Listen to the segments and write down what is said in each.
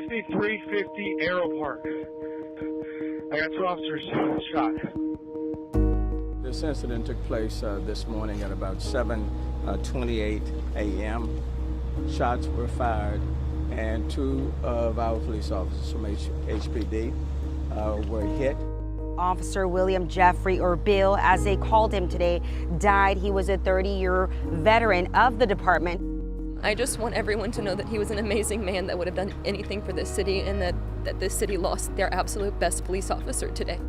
5350 Arrow Park. I got 2 officers shot. This incident took place this morning at about 7:28 a.m. Shots were fired, and 2 of our police officers from HPD were hit. Officer William Jeffrey, or Bill, as they called him today, died. He was a 30-year veteran of the department. I just want everyone to know that he was an amazing man that would have done anything for this city, and that this city lost their absolute best police officer today.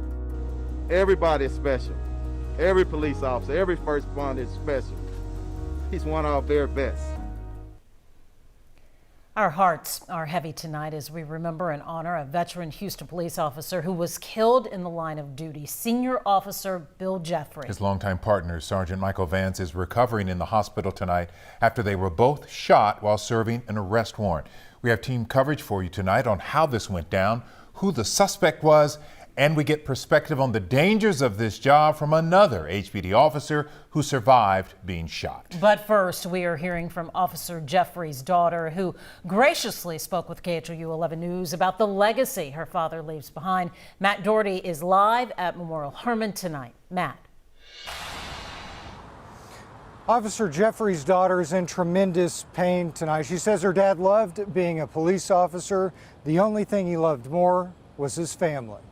Everybody is special. Every police officer, every first responder is special. He's one of our very best. Our hearts are heavy tonight as we remember and honor a veteran Houston police officer who was killed in the line of duty, Senior Officer Bill Jeffrey. His longtime partner, Sergeant Michael Vance, is recovering in the hospital tonight after they were both shot while serving an arrest warrant. We have team coverage for you tonight on how this went down, who the suspect was, and we get perspective on the dangers of this job from another HPD officer who survived being shot. But first, we are hearing from Officer Jeffrey's daughter, who graciously spoke with KHOU 11 News about the legacy her father leaves behind. Matt Doherty is live at Memorial Hermann tonight. Matt. Officer Jeffrey's daughter is in tremendous pain tonight. She says her dad loved being a police officer. The only thing he loved more was his family.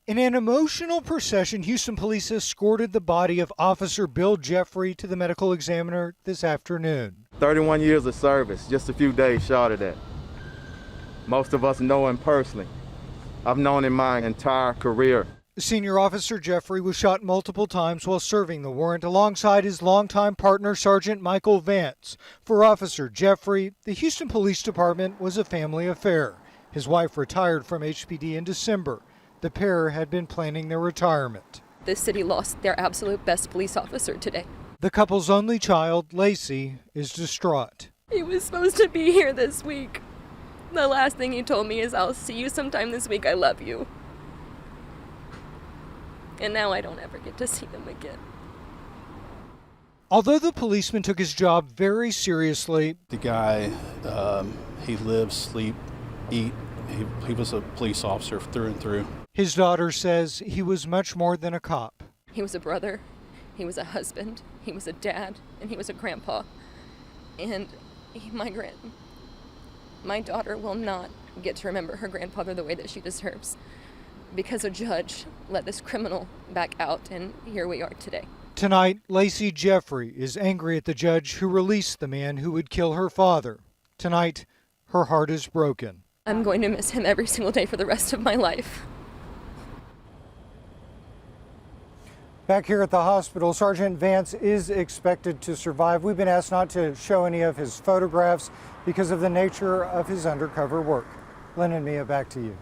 In an emotional procession, Houston police escorted the body of Officer Bill Jeffrey to the medical examiner this afternoon. 31 years of service, just a few days short of that. Most of us know him personally. I've known him my entire career. Senior Officer Jeffrey was shot multiple times while serving the warrant alongside his longtime partner, Sergeant Michael Vance. For Officer Jeffrey, the Houston Police Department was a family affair. His wife retired from HPD in December. The pair had been planning their retirement. This city lost their absolute best police officer today. The couple's only child, Lacey, is distraught. He was supposed to be here this week. The last thing he told me is, "I'll see you sometime this week. I love you." And now I don't ever get to see them again. Although the policeman took his job very seriously, the guy, he lives, sleep, eat. He was a police officer through and through. His daughter says he was much more than a cop. He was a brother, he was a husband, he was a dad, and he was a grandpa. And my daughter will not get to remember her grandfather the way that she deserves, because a judge let this criminal back out, and here we are today. Tonight, Lacey Jeffrey is angry at the judge who released the man who would kill her father. Tonight, her heart is broken. I'm going to miss him every single day for the rest of my life. Back here at the hospital, Sergeant Vance is expected to survive. We've been asked not to show any of his photographs because of the nature of his undercover work. Lynn and Mia, back to you.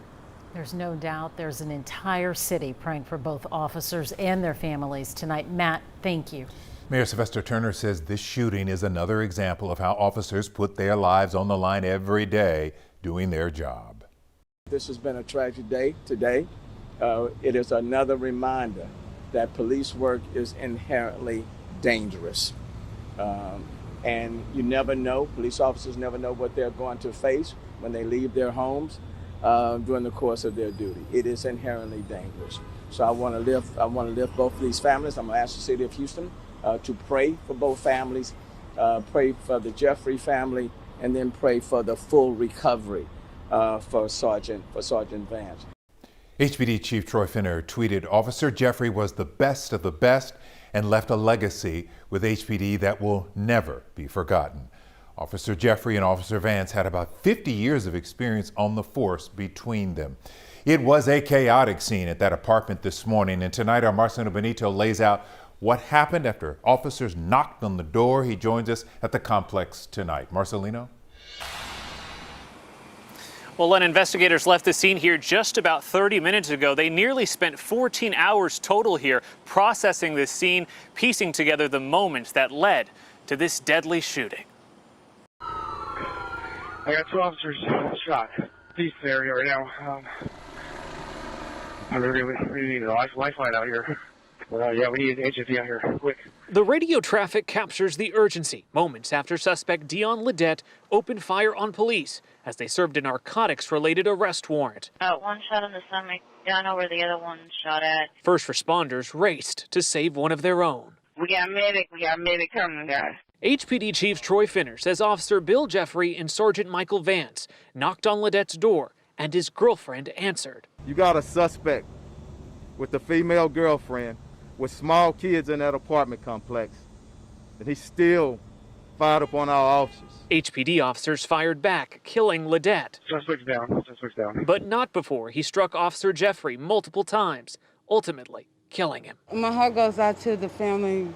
There's no doubt there's an entire city praying for both officers and their families tonight. Matt, thank you. Mayor Sylvester Turner says this shooting is another example of how officers put their lives on the line every day doing their job. This has been a tragic day today. It is another reminder that police work is inherently dangerous. And you never know, police officers never know what they're going to face when they leave their homes during the course of their duty. It is inherently dangerous. So I want to lift both of these families. I'm going to ask the city of Houston to pray for both families, pray for the Jeffrey family, and then pray for the full recovery for Sergeant Vance. HPD Chief Troy Finner tweeted, "Officer Jeffrey was the best of the best and left a legacy with HPD that will never be forgotten." Officer Jeffrey and Officer Vance had about 50 years of experience on the force between them. It was a chaotic scene at that apartment this morning, and tonight our Marcelino Benito lays out what happened after officers knocked on the door. He joins us at the complex tonight. Marcelino? Well, when investigators left the scene here just about 30 minutes ago, they nearly spent 14 hours total here processing this scene, piecing together the moments that led to this deadly shooting. I got 2 officers shot. Peace area right now. I really need a lifeline out here. Well, yeah, we need an agency out here quick. The radio traffic captures the urgency moments after suspect Dion Ledette opened fire on police as they served a narcotics-related arrest warrant. One shot in the stomach. Don't know where the other one shot at. First responders raced to save one of their own. We got a medic coming, guys. HPD Chief Troy Finner says Officer Bill Jeffrey and Sergeant Michael Vance knocked on Ledette's door and his girlfriend answered. You got a suspect with a female girlfriend with small kids in that apartment complex, and he still fired upon our officers. HPD officers fired back, killing Ledette. Suspect's down. But not before he struck Officer Jeffrey multiple times, ultimately killing him. My heart goes out to the family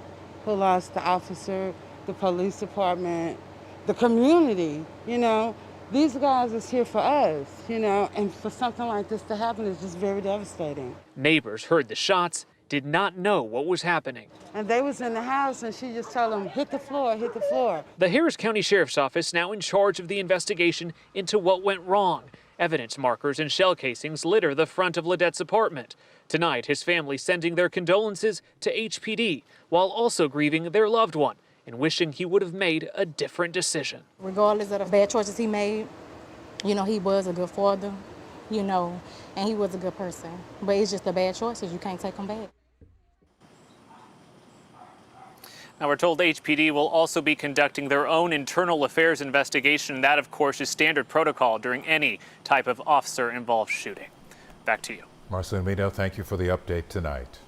who lost the officer, the police department, the community, you know. These guys is here for us, you know, and for something like this to happen is just very devastating. Neighbors heard the shots, did not know what was happening. And they was in the house and she just told them, hit the floor, hit the floor. The Harris County Sheriff's Office now in charge of the investigation into what went wrong. Evidence markers and shell casings litter the front of Ledette's apartment. Tonight, his family sending their condolences to HPD while also grieving their loved one and wishing he would have made a different decision. Regardless of the bad choices he made, you know, he was a good father, you know, and he was a good person. But it's just the bad choices. You can't take them back. Now, we're told HPD will also be conducting their own internal affairs investigation. That, of course, is standard protocol during any type of officer-involved shooting. Back to you. Marceline Mino, thank you for the update tonight.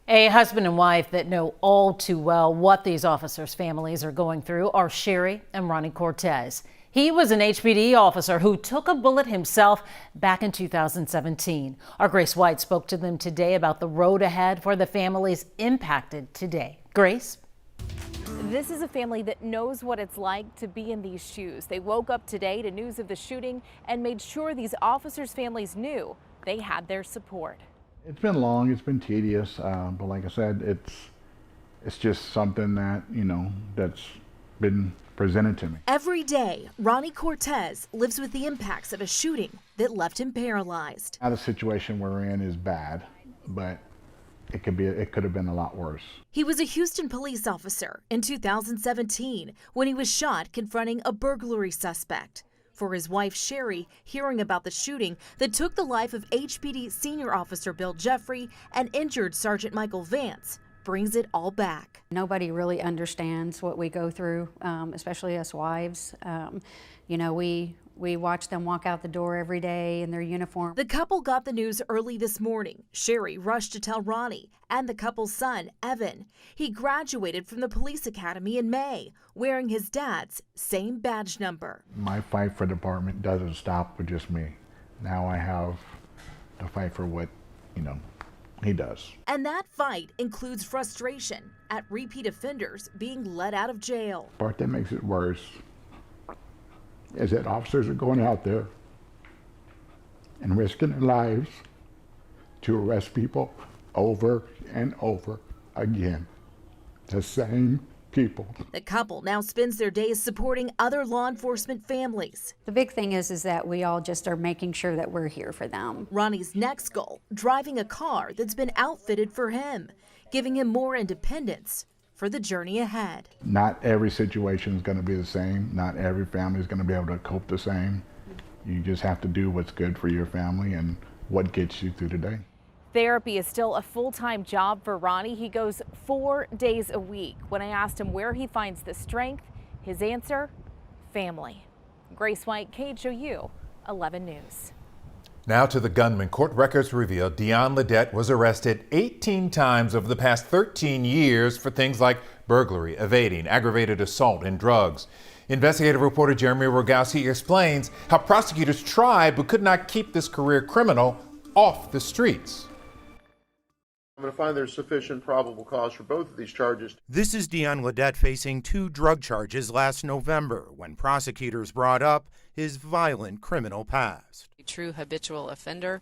A husband and wife that know all too well what these officers' families are going through are Sherry and Ronnie Cortez. He was an HPD officer who took a bullet himself back in 2017. Our Grace White spoke to them today about the road ahead for the families impacted today. Grace? This is a family that knows what it's like to be in these shoes. They woke up today to news of the shooting and made sure these officers' families knew they had their support. It's been long, it's been tedious, but like I said, it's just something that, you know, that's been presented to me. Every day, Ronnie Cortez lives with the impacts of a shooting that left him paralyzed. Now the situation we're in is bad, but it could have been a lot worse. He was a Houston police officer in 2017 when he was shot confronting a burglary suspect. For his wife, Sherry, hearing about the shooting that took the life of HPD Senior Officer Bill Jeffrey and injured Sergeant Michael Vance brings it all back. Nobody really understands what we go through, especially us wives. You know, we watch them walk out the door every day in their uniform. The couple got the news early this morning. Sherry rushed to tell Ronnie and the couple's son, Evan. He graduated from the police academy in May, wearing his dad's same badge number. My fight for the department doesn't stop with just me. Now I have to fight for what, you know, he does. And that fight includes frustration at repeat offenders being let out of jail. The part that makes it worse is that officers are going out there and risking their lives to arrest people over and over again. The same people. The couple now spends their days supporting other law enforcement families. The big thing is that we all just are making sure that we're here for them. Ronnie's next goal, driving a car that's been outfitted for him, giving him more independence for the journey ahead. Not every situation is going to be the same. Not every family is going to be able to cope the same. You just have to do what's good for your family and what gets you through the day. Therapy is still a full-time job for Ronnie. He goes 4 days a week. When I asked him where he finds the strength, his answer, family. Grace White, KHOU 11 News. Now to the gunman. Court records reveal Dion Ledette was arrested 18 times over the past 13 years for things like burglary, evading, aggravated assault, and drugs. Investigative reporter Jeremy Rogowski explains how prosecutors tried but could not keep this career criminal off the streets. I'm going to find there's sufficient probable cause for both of these charges. This is Dion Ledette facing 2 drug charges last November when prosecutors brought up his violent criminal past. A true habitual offender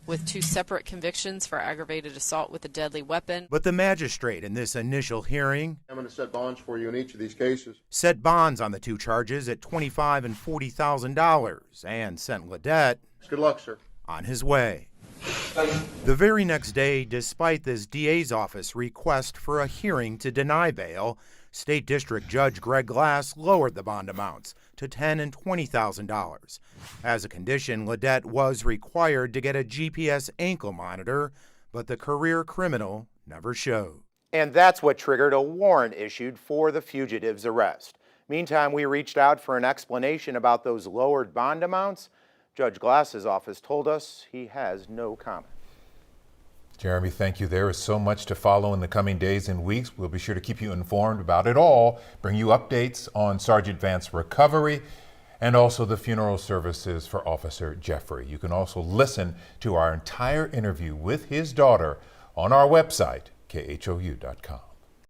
with 2 separate convictions for aggravated assault with a deadly weapon. But the magistrate in this initial hearing, I'm going to set bonds for you in each of these cases, set bonds on the 2 charges at $25,000 and $40,000 and sent Ledette, good luck, sir, on his way. The very next day, despite this DA's office request for a hearing to deny bail, State District Judge Greg Glass lowered the bond amounts to $10,000 and $20,000. As a condition, Ledette was required to get a GPS ankle monitor, but the career criminal never showed. And that's what triggered a warrant issued for the fugitive's arrest. Meantime, we reached out for an explanation about those lowered bond amounts. Judge Glass's office told us he has no comment. Jeremy, thank you. There is so much to follow in the coming days and weeks. We'll be sure to keep you informed about it all, bring you updates on Sergeant Vance's recovery, and also the funeral services for Officer Jeffrey. You can also listen to our entire interview with his daughter on our website, khou.com.